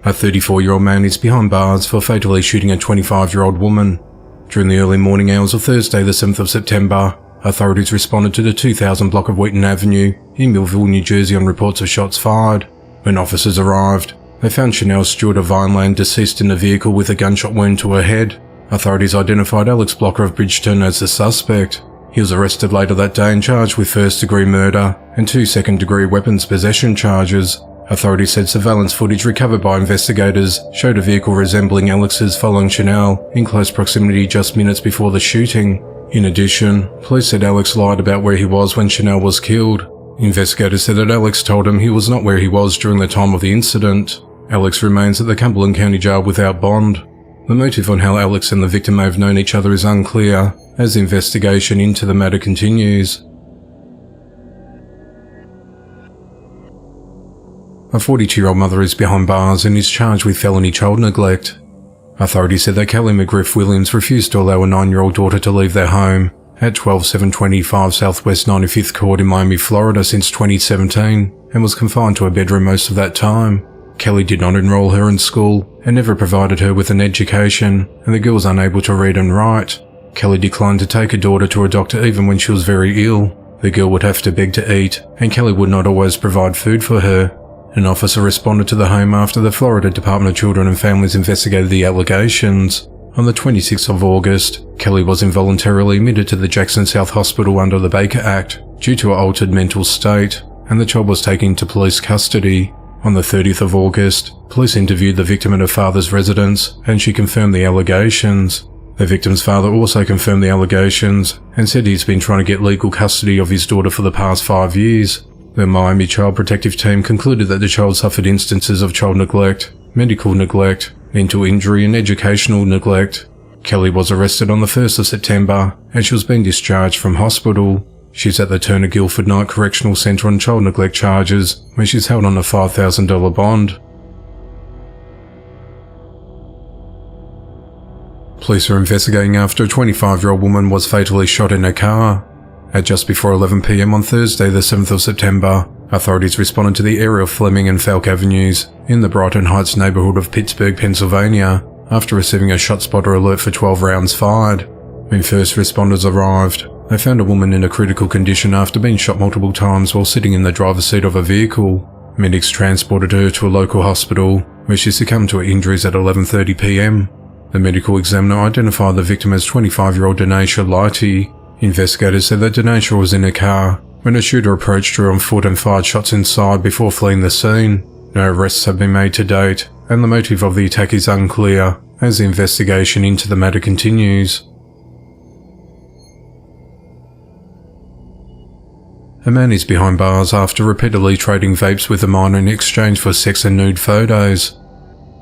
A 34-year-old man is behind bars for fatally shooting a 25-year-old woman. During the early morning hours of Thursday, the 7th of September, authorities responded to the 2000 block of Wheaton Avenue in Millville, New Jersey on reports of shots fired. When officers arrived, they found Chanel Stewart of Vineland deceased in the vehicle with a gunshot wound to her head. Authorities identified Alex Blocker of Bridgeton as the suspect. He was arrested later that day and charged with first-degree murder and 2 second-degree weapons possession charges. Authorities said surveillance footage recovered by investigators showed a vehicle resembling Alex's following Chanel in close proximity just minutes before the shooting. In addition, police said Alex lied about where he was when Chanel was killed. Investigators said that Alex told him he was not where he was during the time of the incident. Alex remains at the Cumberland County Jail without bond. The motive on how Alex and the victim may have known each other is unclear, as the investigation into the matter continues. A 42-year-old mother is behind bars and is charged with felony child neglect. Authorities said that Kelly McGriff Williams refused to allow a 9-year-old daughter to leave their home at 12725 Southwest 95th Court in Miami, Florida since 2017 and was confined to her bedroom most of that time. Kelly did not enroll her in school and never provided her with an education, and the girl was unable to read and write. Kelly declined to take her daughter to a doctor even when she was very ill. The girl would have to beg to eat, and Kelly would not always provide food for her. An officer responded to the home after the Florida Department of Children and Families investigated the allegations. On the 26th of August, Kelly was involuntarily admitted to the Jackson South Hospital under the Baker Act due to her altered mental state, and the child was taken into police custody. On the 30th of August, police interviewed the victim at her father's residence, and she confirmed the allegations. The victim's father also confirmed the allegations and said he's been trying to get legal custody of his daughter for the past 5 years. The Miami Child Protective Team concluded that the child suffered instances of child neglect, medical neglect, mental injury and educational neglect. Kelly was arrested on the 1st of September and she was being discharged from hospital. She's at the Turner Guilford Knight Correctional Centre on child neglect charges, where she's held on a $5,000 bond. Police are investigating after a 25-year-old woman was fatally shot in her car. At just before 11 p.m. on Thursday, the 7th of September, authorities responded to the area of Fleming and Falk Avenues in the Brighton Heights neighborhood of Pittsburgh, Pennsylvania, after receiving a shot spotter alert for 12 rounds fired. When first responders arrived, they found a woman in a critical condition after being shot multiple times while sitting in the driver's seat of a vehicle. Medics transported her to a local hospital, where she succumbed to her injuries at 11:30 p.m. The medical examiner identified the victim as 25-year-old Denasia Lighty. Investigators said that Denasia was in her car when a shooter approached her on foot and fired shots inside before fleeing the scene. No arrests have been made to date, and the motive of the attack is unclear as the investigation into the matter continues. A man is behind bars after repeatedly trading vapes with a minor in exchange for sex and nude photos.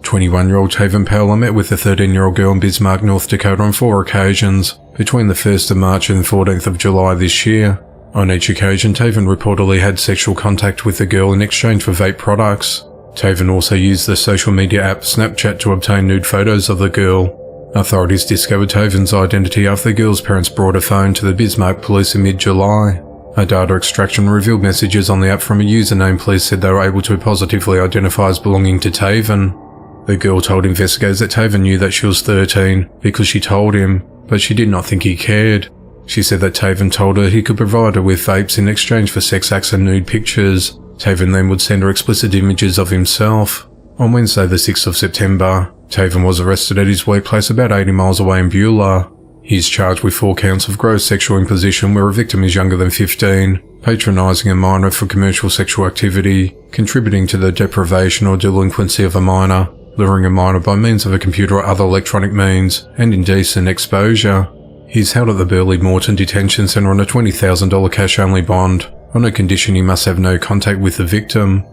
21-year-old Taven Powell met with a 13-year-old girl in Bismarck, North Dakota on 4 occasions between the 1st of March and 14th of July this year. On each occasion, Taven reportedly had sexual contact with the girl in exchange for vape products. Taven also used the social media app Snapchat to obtain nude photos of the girl. Authorities discovered Taven's identity after the girl's parents brought a phone to the Bismarck police in mid-July. A data extraction revealed messages on the app from a username police said they were able to positively identify as belonging to Taven. The girl told investigators that Taven knew that she was 13 because she told him, but she did not think he cared. She said that Taven told her he could provide her with vapes in exchange for sex acts and nude pictures. Taven then would send her explicit images of himself. On Wednesday the 6th of September, Taven was arrested at his workplace about 80 miles away in Beulah. He is charged with 4 counts of gross sexual imposition where a victim is younger than 15, patronising a minor for commercial sexual activity, contributing to the deprivation or delinquency of a minor, luring a minor by means of a computer or other electronic means, and indecent exposure. He is held at the Burley Morton Detention Centre on a $20,000 cash-only bond, on a condition he must have no contact with the victim.